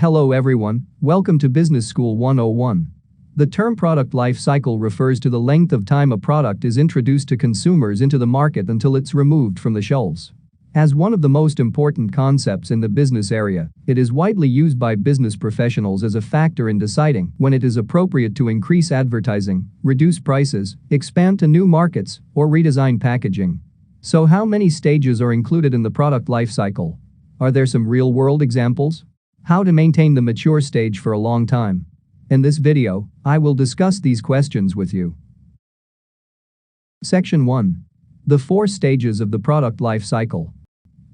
Hello everyone, welcome to Business School 101. The term product life cycle refers to the length of time a product is introduced to consumers into the market until it's removed from the shelves. As one of the most important concepts in the business area, it is widely used by business professionals as a factor in deciding when it is appropriate to increase advertising, reduce prices, expand to new markets, or redesign packaging. So how many stages are included in the product life cycle? Are there some real-world examples? How to maintain the mature stage for a long time? In this video, I will discuss these questions with you. Section 1. The 4 stages of the product life cycle.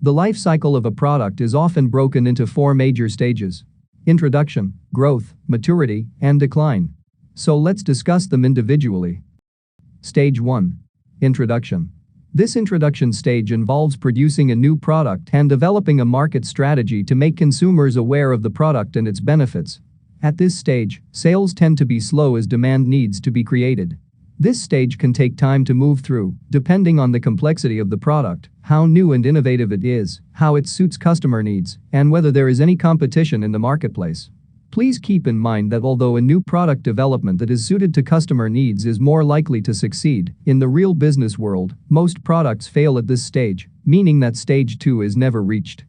The life cycle of a product is often broken into 4 major stages: introduction, growth, maturity, and decline. So let's discuss them individually. Stage 1. Introduction. This introduction stage involves producing a new product and developing a market strategy to make consumers aware of the product and its benefits. At this stage, sales tend to be slow as demand needs to be created. This stage can take time to move through, depending on the complexity of the product, how new and innovative it is, how it suits customer needs, and whether there is any competition in the marketplace. Please keep in mind that although a new product development that is suited to customer needs is more likely to succeed, in the real business world, most products fail at this stage, meaning that stage 2 is never reached.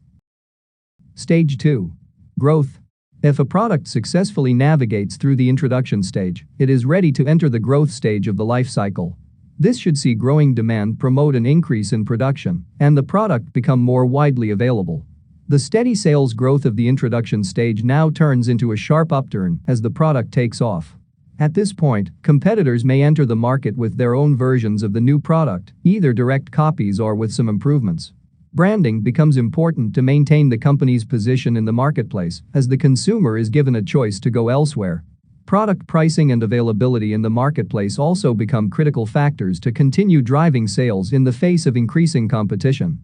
Stage 2. Growth. If a product successfully navigates through the introduction stage, it is ready to enter the growth stage of the life cycle. This should see growing demand promote an increase in production, and the product become more widely available. The steady sales growth of the introduction stage now turns into a sharp upturn as the product takes off. At this point, competitors may enter the market with their own versions of the new product, either direct copies or with some improvements. Branding becomes important to maintain the company's position in the marketplace, as the consumer is given a choice to go elsewhere. Product pricing and availability in the marketplace also become critical factors to continue driving sales in the face of increasing competition.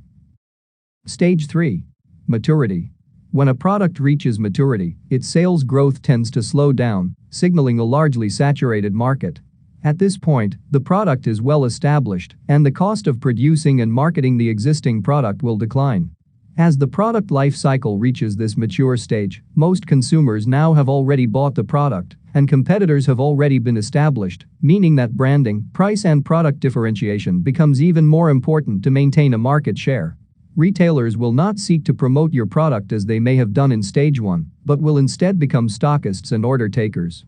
Stage 3. Maturity. When a product reaches maturity, its sales growth tends to slow down, signaling a largely saturated market. At this point, the product is well established, and the cost of producing and marketing the existing product will decline. As the product life cycle reaches this mature stage, most consumers now have already bought the product, and competitors have already been established, meaning that branding, price, and product differentiation becomes even more important to maintain a market share. Retailers will not seek to promote your product as they may have done in stage 1, but will instead become stockists and order takers.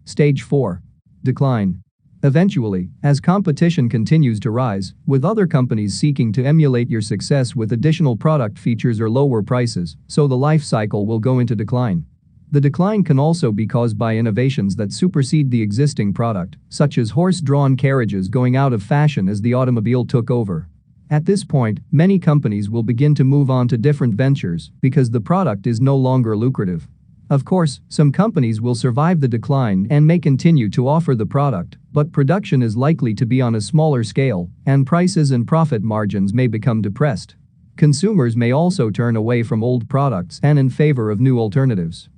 Stage 4. Decline. Eventually, as competition continues to rise, with other companies seeking to emulate your success with additional product features or lower prices, so the life cycle will go into decline. The decline can also be caused by innovations that supersede the existing product, such as horse-drawn carriages going out of fashion as the automobile took over. At this point, many companies will begin to move on to different ventures because the product is no longer lucrative. Of course, some companies will survive the decline and may continue to offer the product, but production is likely to be on a smaller scale, and prices and profit margins may become depressed. Consumers may also turn away from old products and in favor of new alternatives.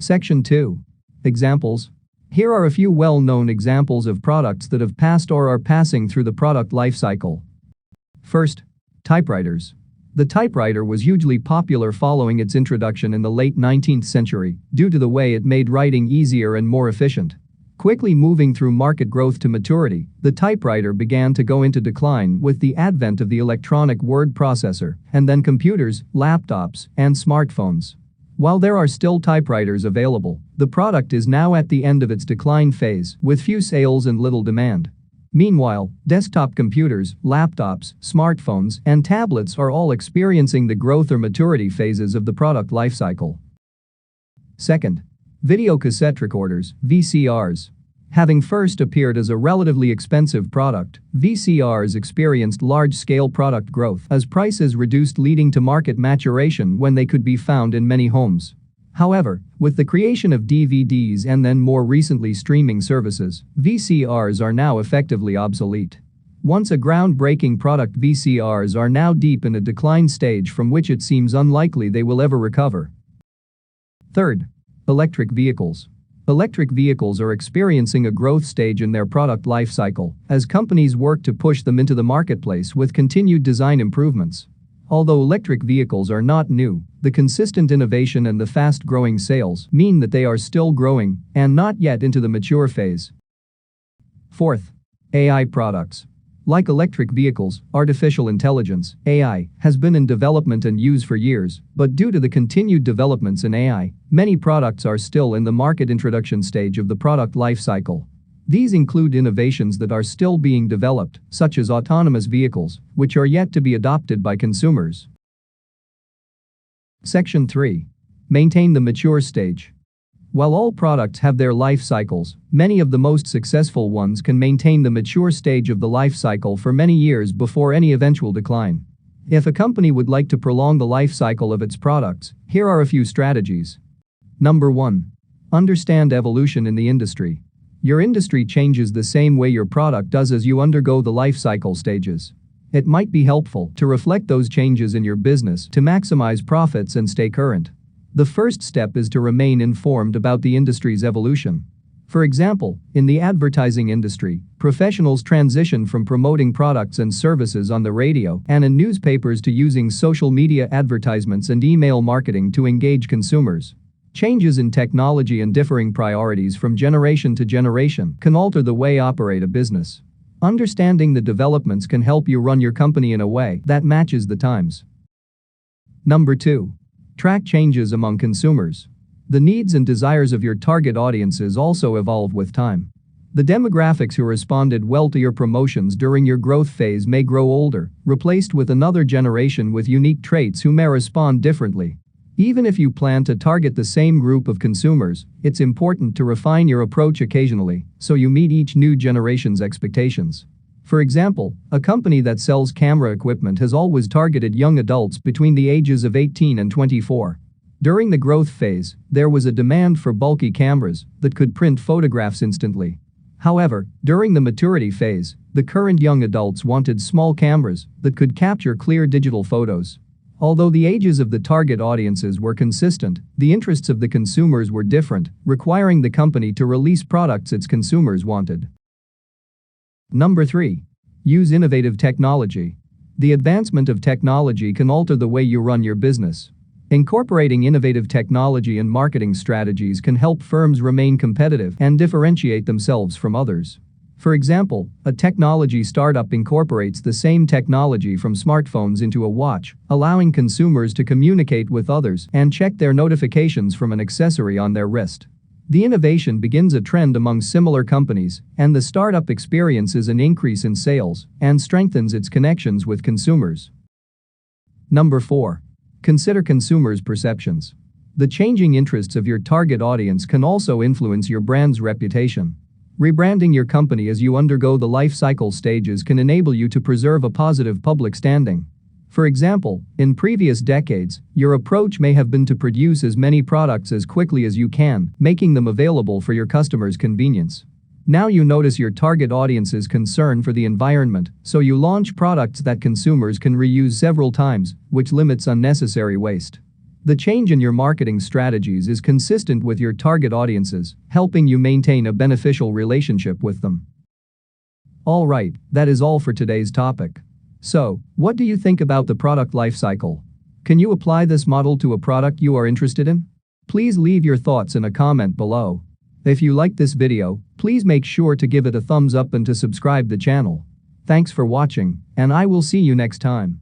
Section 2. Examples. Here are a few well-known examples of products that have passed or are passing through the product life cycle. First, typewriters. The typewriter was hugely popular following its introduction in the late 19th century due to the way it made writing easier and more efficient. Quickly moving through market growth to maturity, the typewriter began to go into decline with the advent of the electronic word processor, and then computers, laptops, and smartphones. While there are still typewriters available, the product is now at the end of its decline phase, with few sales and little demand. Meanwhile, desktop computers, laptops, smartphones, and tablets are all experiencing the growth or maturity phases of the product lifecycle. Second, videocassette recorders, VCRs. Having first appeared as a relatively expensive product, VCRs experienced large-scale product growth as prices reduced, leading to market maturation when they could be found in many homes. However, with the creation of DVDs and then more recently streaming services, VCRs are now effectively obsolete. Once a groundbreaking product, VCRs are now deep in a decline stage from which it seems unlikely they will ever recover. Third, electric vehicles. Electric vehicles are experiencing a growth stage in their product life cycle as companies work to push them into the marketplace with continued design improvements. Although electric vehicles are not new, the consistent innovation and the fast-growing sales mean that they are still growing and not yet into the mature phase. Fourth, AI products. Like electric vehicles, artificial intelligence, AI, has been in development and use for years, but due to the continued developments in AI, many products are still in the market introduction stage of the product life cycle. These include innovations that are still being developed, such as autonomous vehicles, which are yet to be adopted by consumers. Section 3. Maintain the mature stage. While all products have their life cycles, many of the most successful ones can maintain the mature stage of the life cycle for many years before any eventual decline. If a company would like to prolong the life cycle of its products, here are a few strategies. Number 1. Understand evolution in the industry. Your industry changes the same way your product does as you undergo the life cycle stages. It might be helpful to reflect those changes in your business to maximize profits and stay current. The first step is to remain informed about the industry's evolution. For example, in the advertising industry, professionals transition from promoting products and services on the radio and in newspapers to using social media advertisements and email marketing to engage consumers. Changes in technology and differing priorities from generation to generation can alter the way operate a business. Understanding the developments can help you run your company in a way that matches the times. Number 2. Track changes among consumers. The needs and desires of your target audiences also evolve with time. The demographics who responded well to your promotions during your growth phase may grow older, replaced with another generation with unique traits who may respond differently. Even if you plan to target the same group of consumers, it's important to refine your approach occasionally so you meet each new generation's expectations. For example, a company that sells camera equipment has always targeted young adults between the ages of 18 and 24. During the growth phase, there was a demand for bulky cameras that could print photographs instantly. However, during the maturity phase, the current young adults wanted small cameras that could capture clear digital photos. Although the ages of the target audiences were consistent, the interests of the consumers were different, requiring the company to release products its consumers wanted. Number 3. Use innovative technology. The advancement of technology can alter the way you run your business. Incorporating innovative technology and marketing strategies can help firms remain competitive and differentiate themselves from others. For example, a technology startup incorporates the same technology from smartphones into a watch, allowing consumers to communicate with others and check their notifications from an accessory on their wrist. The innovation begins a trend among similar companies, and the startup experiences an increase in sales and strengthens its connections with consumers. Number 4. Consider consumers' perceptions. The changing interests of your target audience can also influence your brand's reputation. Rebranding your company as you undergo the life cycle stages can enable you to preserve a positive public standing. For example, in previous decades, your approach may have been to produce as many products as quickly as you can, making them available for your customers' convenience. Now you notice your target audience's concern for the environment, so you launch products that consumers can reuse several times, which limits unnecessary waste. The change in your marketing strategies is consistent with your target audiences, helping you maintain a beneficial relationship with them. Alright, that is all for today's topic. So, what do you think about the product life cycle? Can you apply this model to a product you are interested in? Please leave your thoughts in a comment below. If you liked this video, please make sure to give it a thumbs up and to subscribe the channel. Thanks for watching, and I will see you next time.